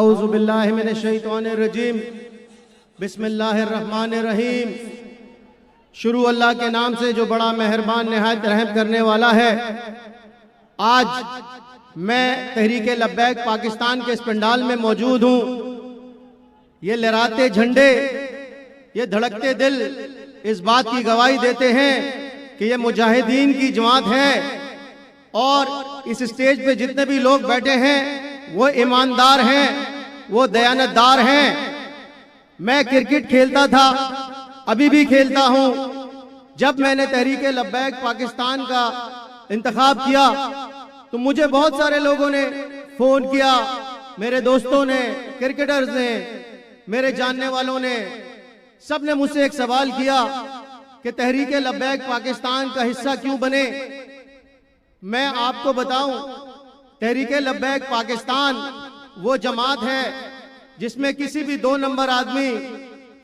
औज़ु बिल्लाहि मिनश्शैतानिर्रजीम बिस्मिल्लाहिर्रहमानिर्रहीम। शुरू अल्लाह के नाम से जो बड़ा मेहरबान निहायत रहम करने वाला है। आज मैं तहरीके लब्बैक पाकिस्तान के इस पंडाल में मौजूद हूँ। ये लहराते झंडे, ये धड़कते दिल इस बात की गवाही देते हैं कि ये मुजाहिदीन की जमात है और इस स्टेज पे जितने भी लोग बैठे हैं वो ईमानदार हैं, वो दयानतदार हैं। मैं क्रिकेट खेलता था, अभी भी खेलता हूं। जब मैंने तहरीके लब्बैक पाकिस्तान का इंतखाब किया तो मुझे बहुत सारे लोगों ने फोन किया, मेरे दोस्तों ने, क्रिकेटर्स ने, मेरे जानने वालों ने, सब ने मुझसे एक सवाल किया कि तहरीके लब्बैक पाकिस्तान का हिस्सा क्यों बने। मैं आपको बताऊं, तहरीके लब्बैक पाकिस्तान वो जमात है जिसमें किसी भी 2 नंबर आदमी,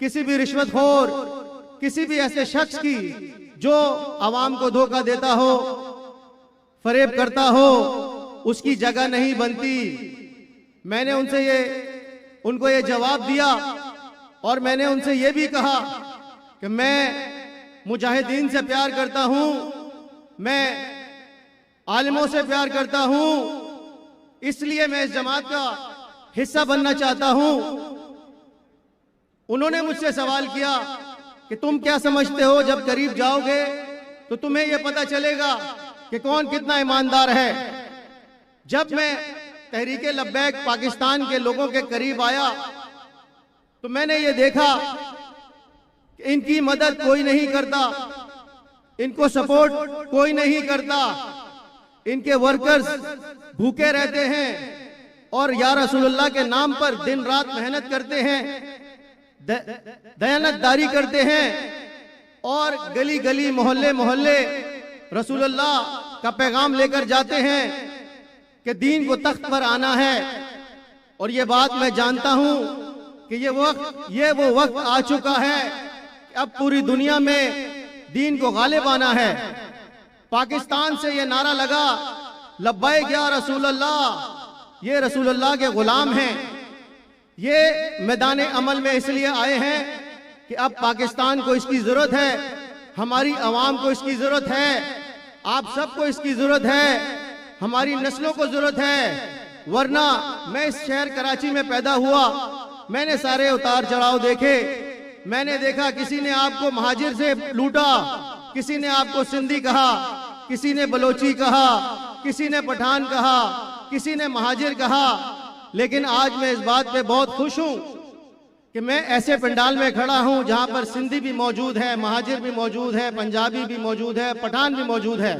किसी भी रिश्वतखोर, किसी भी ऐसे शख्स की जो आवाम को धोखा देता हो, फरेब करता हो, उसकी जगह नहीं बनती। मैंने उनको ये जवाब दिया और मैंने उनसे ये भी कहा कि मैं मुजाहिदीन से प्यार करता हूं, मैं आलिमों से प्यार करता हूं, इसलिए मैं इस जमात का हिस्सा बनना चाहता हूं। उन्होंने मुझसे सवाल किया कि तुम क्या समझते हो, जब करीब जाओगे तो तुम्हें यह पता चलेगा कि कौन कितना ईमानदार है। जब मैं तहरीके लब्बैक पाकिस्तान के लोगों के करीब आया तो मैंने ये देखा कि इनकी मदद कोई नहीं करता, इनको सपोर्ट कोई नहीं करता, इनके वर्कर्स भूखे रहते हैं और या रसूलुल्लाह के नाम पर दिन रात मेहनत करते हैं, दयानतदारी करते हैं और गली गली मोहल्ले मोहल्ले रसूलुल्लाह का पैगाम लेकर जाते हैं कि दीन को तख्त पर आना है। और ये बात मैं जानता हूं कि ये वो वक्त आ चुका है कि अब पूरी दुनिया में दीन को गालिब आना है। पाकिस्तान से ये नारा लगा, लब्बैक या रसूलल्लाह, ये रसूलुल्लाह के गुलाम हैं। ये मैदान अमल में इसलिए आए हैं कि अब पाकिस्तान को इसकी जरूरत है, हमारी आवाम को इसकी जरूरत है, आप सबको इसकी जरूरत है, हमारी नस्लों को जरूरत है। वरना मैं इस शहर कराची में पैदा हुआ, मैंने सारे उतार चढ़ाव देखे। मैंने देखा किसी ने आपको महाजिर से लूटा, किसी ने आपको सिंधी कहा, किसी ने बलोची कहा, किसी ने पठान कहा, किसी ने महाजिर कहा। लेकिन आज मैं इस बात पे बहुत खुश हूं कि मैं ऐसे पंडाल में खड़ा हूं जहां पर सिंधी भी मौजूद है, महाजिर भी मौजूद है, पंजाबी भी मौजूद है, पठान भी मौजूद है।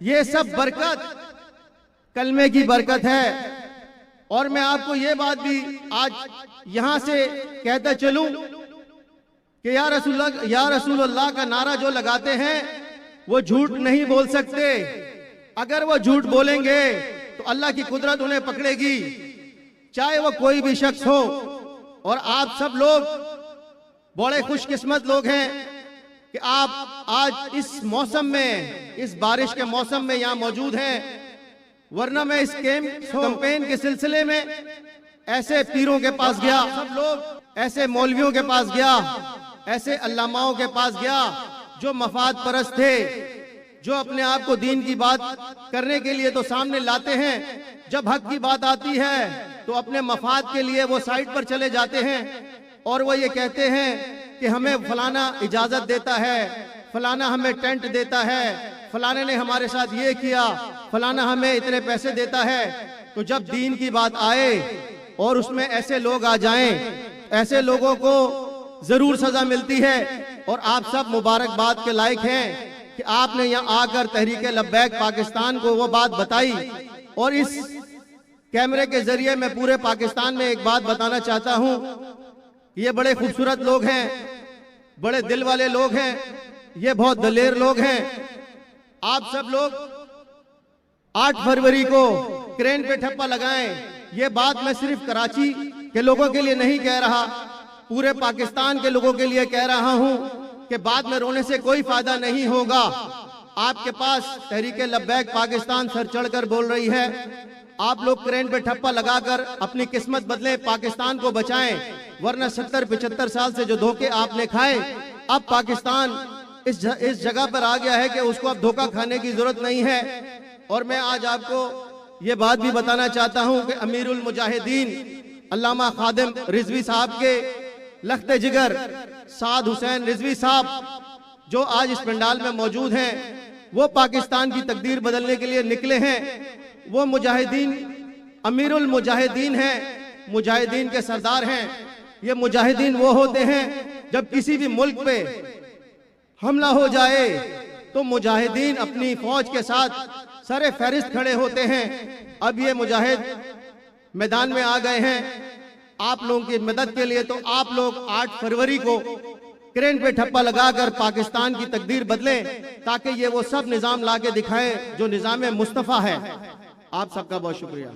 ये सब बरकत कलमे की बरकत है। और मैं आपको ये बात भी आज यहां से कहता चलूं कि या रसूलुल्लाह का नारा जो लगाते हैं वो झूठ नहीं बोल सकते। अगर वो झूठ बोलेंगे तो अल्लाह की कुदरत उन्हें पकड़ेगी, चाहे वो कोई भी शख्स हो। और आप सब लोग बड़े खुशकिस्मत लोग हैं कि आप आज इस मौसम में, इस बारिश के मौसम में यहाँ मौजूद हैं। वरना मैं इस कैंपेन के सिलसिले में ऐसे पीरों के पास गया, सब लोग ऐसे मौलवियों के पास गया, ऐसे अल्लामाओं के पास गया जो मफाद परस्त थे, जो अपने आप को दीन की बात करने के लिए तो सामने लाते हैं, जब हक की बात आती है तो अपने मफाद के लिए वो साइड पर चले जाते हैं और वो ये कहते हैं कि हमें फलाना इजाजत देता है, फलाना हमें टेंट देता है, फलाने ने हमारे साथ ये किया, फलाना हमें इतने पैसे देता है। तो जब दीन की बात आए और उसमें ऐसे लोग आ जाएं, ऐसे लोगों को जरूर सजा मिलती है। और आप सब मुबारकबाद के लायक हैं कि आपने यहाँ आकर तहरीके लब्बैक पाकिस्तान को वो बात बताई। और इस कैमरे के जरिए मैं पूरे पाकिस्तान में एक बात बताना चाहता हूँ, ये बड़े खूबसूरत लोग हैं, बड़े दिल वाले लोग हैं, ये बहुत दलेर लोग हैं। आप सब लोग 8 फरवरी को क्रेन पे ठप्पा लगाएं। ये बात मैं सिर्फ कराची के लोगों के लिए नहीं कह रहा, पूरे पाकिस्तान के लोगों के लिए कह रहा हूं कि बाद में रोने से कोई फायदा नहीं होगा। आपके पास तहरीके लब्बैक पाकिस्तान सर चढ़कर बोल रही है, आप लोग क्रेन पे ठप्पा लगाकर अपनी किस्मत बदलें, पाकिस्तान को बचाएं, वरना 70-75 साल से जो धोखे आपने खाए, अब पाकिस्तान इस जगह पर आ गया है कि उसको अब धोखा खाने की जरूरत नहीं है। और मैं आज आपको ये बात भी बताना चाहता हूं कि अमीरुल मुजाहिदीन अल्लामा खादिम रिजवी साहब के लख्ते जिगर साद हुसैन रिजवी साहब जो आज इस पंडाल में मौजूद हैं, वो पाकिस्तान की तकदीर बदलने के लिए निकले हैं। वो मुजाहिदीन अमीरुल मुजाहिदीन हैं, मुजाहिदीन के सरदार हैं। ये मुजाहिदीन वो होते हैं जब किसी भी मुल्क पे हमला हो जाए तो मुजाहिदीन अपनी फौज के साथ सरे फहरिस्त खड़े होते हैं। अब ये मुजाहिद मैदान में आ गए हैं आप लोगों की मदद के लिए। तो आप लोग 8 फरवरी को क्रेन पे ठप्पा लगाकर पाकिस्तान की तकदीर बदलें, ताकि ये वो सब निजाम ला के दिखाएं जो निजाम मुस्तफ़ा है। आप सबका बहुत शुक्रिया।